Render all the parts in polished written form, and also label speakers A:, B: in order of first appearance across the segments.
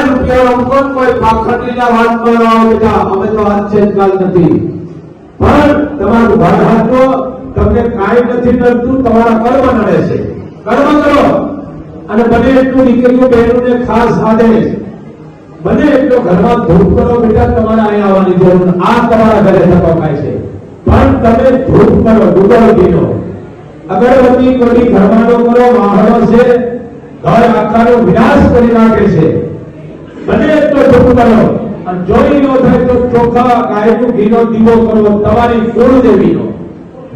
A: રૂપિયાનો કોઈ પાખંડીના વાત કરો બેટા, અમે તો હાથ ચેતકાલ નથી, પણ તમારું ભાત તમને કાંઈ નથી નડતું, તમારા કર્મ નડે છે. કર્મ કરો અને બને એટલું દીકરીઓ બહેનોને ખાસ આદેશ, બને એટલો ઘરમાં ધૂપ કરો બેટા, તમારે અહીંયા આવવાની જરૂર. આ તમારા ઘરે થતો થાય છે, પણ તમે ધૂપ કરો દુર્ગોળીનો, અગરબત્તી કોઈ ઘરમાંનો કરો, માહણો છે ઘર આખાનો વિનાશ કરી નાખે છે. બને એટલો ધૂપ કરો અને જોઈ ન થાય તો ચોખા ગાયનું ઘીનો દીવો કરો, તમારી કુળદેવીનો.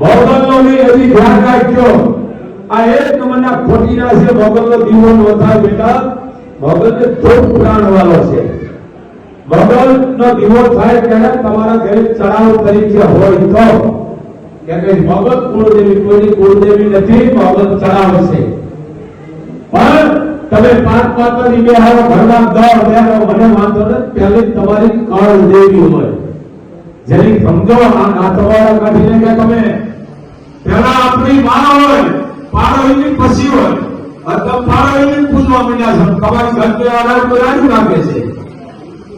A: મોગલનો નહીં, હજી ધ્યાન રાખજો. આ એક નંબરના ખોટીના છે. મોગલનો દીવો ન થાય બેટા, મોગલને ધૂપ પુરાણવાળો છે. મોગલનો દીવો થાય ત્યારે તમારા ઘરે ચડાવ તરીકે હોય તો, કે મોગલ કુળદેવી કોઈની કુળદેવી નથી, મોગલ ચડાવ છે. પણ તમે 5 માતાની બેહારો ઘરમાં 10 બેહારો, મને વાંધો નથી, પહેલી તમારી કુળદેવી હોય. જેની સમજો આ નાતવાળા કાઢીને કે તમે પહેલા આપણી માં હોય, પાડોની પછી હોય, અથવા પાડોની પૂજવા માંડ્યા છે, તમારી ઘરને વાળા કોઈ રાજુ રાખે છે.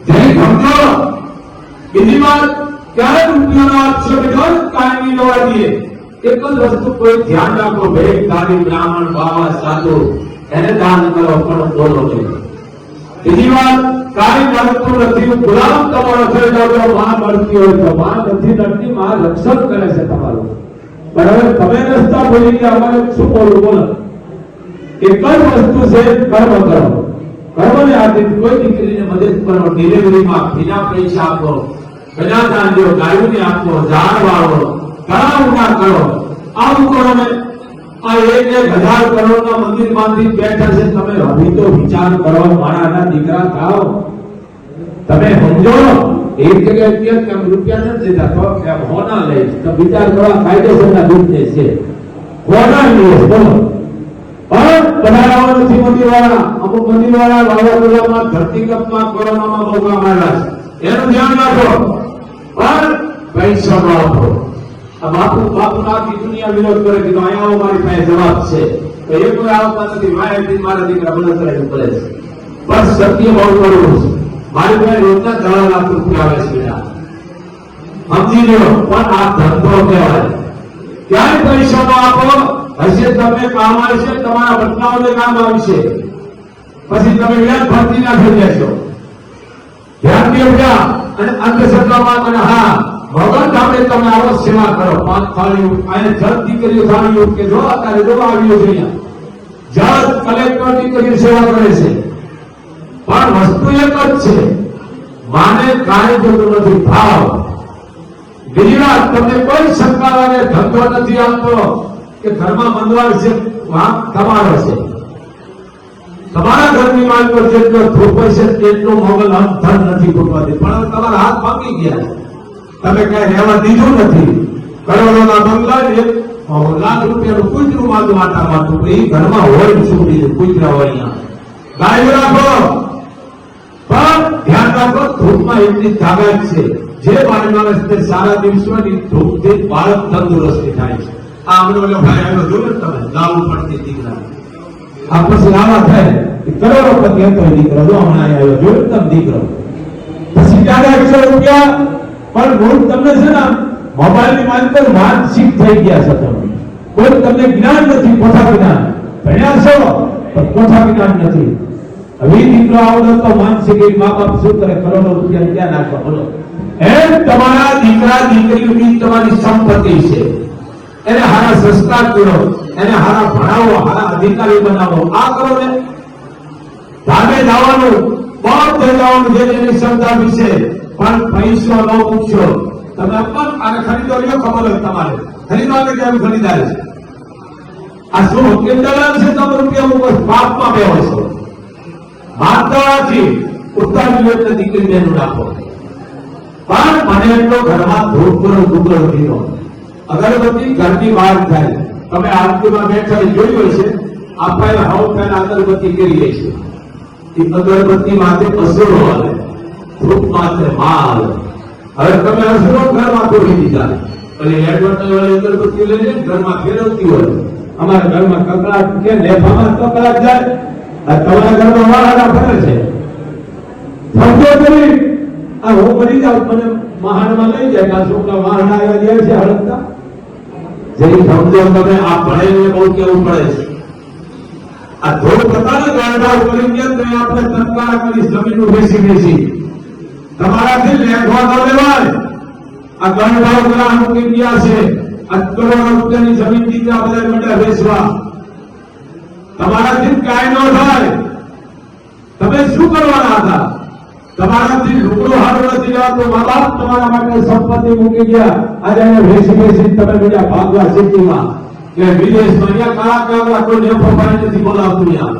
A: જેની સમજો. બીજી વાત, ક્યારે રૂપિયાનો આપશો બેઠો કાયમી લેવા દઈએ. એક જ વસ્તુ કોઈ ધ્યાન રાખો, ભેગ ધારી બ્રાહ્મણ બાવા સાધુ એને દાન કરો, પણ બોલો નહીં. બીજી વાત, કાંઈ મળતું નથી, ગુલામ તમારો થઈ જાવ. માં મળતી હોય તો માં નથી નડતી, માં રક્ષણ કરે છે તમારું. બરાબર, તમે રસ્તા ભૂલી ગયા, અમારે શું બોલવું બોલો. એક જ વસ્તુ છે, કર્મ કરો. કર્મને આધીન કોઈ દીકરીને મદદ કરો, ડિલિવરીમાં બીજા પૈસા આપો, બીજા દાન દો, ગાયોને આપો, ઝાડ વાવો, તળાવ ઊંડા કરો. આવું કરો ને આ 1,000 કરોડના મંદિર બાંધી બેઠા છે. તમે હવે તો વિચાર કરો, મારાના દીકરા થાઓ. તમે સમજો, એક જગ્યાએ કે રૂપિયા નથી દેતા તો કે હોના લઈશ, તો વિચાર કરવા કાયદેસરના દૂધને છે. હોના લઈએ બોલો. પણ બનાવવા નથી મંદિરવાળા. અમુક મંદિરવાળા વાવાઝોડામાં, ધરતીકંપમાં, કોરોનામાં બહુ કામ આવ્યા છે, એનું ધ્યાન રાખો. પણ પૈસા નો આપો. આ બાપુ આખી દુનિયા વિરોધ કરે કે અહીંયા મારી પાસે જવાબ છે, તો એ કોઈ આવતા નથી. મારા દીકરા બળતરા કરે છે. બસ સત્ય બહુ કરવું છે. મારી પાસે રોજના 10 લાખ રૂપિયા આવે છે બેટા, સમજી લો. પણ આ ધંધો કહેવાય. ક્યારે પૈસા નો આપો, હશે તમે કામ આવશે, તમારા બદલાવને કામ આવશે, પછી તમે વ્યાજ ભરતી ના થઈ જશો. ધ્યાન દેજો. અને અંધશ્રદ્ધામાં અને હા ભગવાન સામે તમે આવો સેવા કરો. 5 થાળી અને જજ દીકરીઓ થાળીઓ કે જો અત્યારે જો આવ્યો છે અહીંયા જજ કલેક્ટર દીકરીઓ સેવા કરે છે. પણ વસ્તુ એક જ છે, માને કાંઈ જોતું નથી, ભાવ. બીજી વાત, તમને કોઈ શંકા લાગે ધંધો નથી આવતો કે ઘરમાં મંદવાર છે, તમારો છે. તમારા ઘરની માલ પર જેટલો ધૂપ છે તેટલો મોગલ ધન નથી ફૂટવા દે. પણ તમારા હાથ ભાંગી ગયા, તમે કઈ રહેવા દીધું નથી. કરોડોના બંગલા, 1 લાખ રૂપિયાનું કૂતરું માથું માતા માથું, એ ઘરમાં હોય છોડી કૂતરા હોય અહીંયા. ગાય રાખો, પણ ધ્યાન રાખો, ધૂપમાં એટલી તાકાત છે. જે માણસને સારા દિવસોની ધૂપથી બાળક તંદુરસ્તી થાય છે. આ અમને ભાઈ આવ્યો જોયું તમે લાવું પડતી દીકરા, આ પછી આવા થાય કરોડોપતિ હતો દીકરો, જો હમણાં આવ્યો જોયું તમે દીકરો. પછી 100 રૂપિયા. પણ હું તમને છે ને મોબાઈલની માલિક માનસિક થઈ ગયા છો તમે. કોઈ તમને જ્ઞાન નથી, કોઠા જ્ઞાન ભણ્યા છો પણ કોઠા જ્ઞાન નથી. હવે દીકરો આવડો તો માનસિક મા બાપ શું કરે, કરોડો રૂપિયા ક્યાં નાખવા બોલો. એમ તમારા દીકરા દીકરીઓની તમારી સંપત્તિ છે. એને હારા સંસ્કાર કરો, એને હારા ભણાવો, હારા અધિકારી બનાવો. આ કરો ને ધામે જવાનું, બહુ જવાનું, જે એની ક્ષમતા વિશે. પણ પૈસો ન પૂછો. તમે પણ આને ખરીદો લ્યો, ખબર હોય તમારે ખરીદવાને કેમ ખરીદારે છે. આ શું કિંડલાન છે, તમે રૂપિયા ઉપર પાપમાં બેહો છો. માતાજી ઉત્તર દીકરી બેનું રાખો. પણ મને એટલો ઘરમાં ધૂપ કરો, દુકડો દીધો, અગરબત્તી ઘરની બહાર થાય. તમે આરતીમાં બેઠા જોયું હશે, આપણે હવ પહેલા અગરબત્તી કરી લે છે. એ અગરબત્તી માથે અસુરો આવે, ધૂપ માથે માલ. હવે તમે અસુરો ઘરમાં તોડી દીધા, એટલે એડવર્ટાઈઝ અગરબત્તી લઈને ઘરમાં ફેરવતી હોય. અમારા ઘરમાં કકડાટ કે લેફામાં કકડાટ જાય, તમારા ઘરમાં વાળાના ફરે છે. કરી આ હું મરી જાઉં મને મહાનમાં લઈ જાય આ છોકરા વાહન આવ્યા જાય છે હળકતા જે સમજો તમે આ ભણેને બહુ કેવું પડે છે આ ધોળ પ્રકારે ગાંઠાઓ કરી ગયા તો આપણે તત્કાળ કરી જમીન બેસી તમારાથી લેખવા ન લેવાય આ ગાંઠાઓ કરા મૂકી ગયા છે આ કરોડો રૂપિયાની જમીન દીકરા બધા માટે વેચવા તમારાથી કાંઈ ન થાય તમે શું કરવાના હતા તમારાથી લુગડો હારો નથી લેવાતો મા બાપ તમારા માટે સંપત્તિ મૂકી ગયા આજે એને બેસી તમે બધા ભાગવા સિટીમાં કે વિદેશમાં અહીંયા કાળા કાગડા કોઈ નેફો ભાઈ નથી બોલાવતું યાર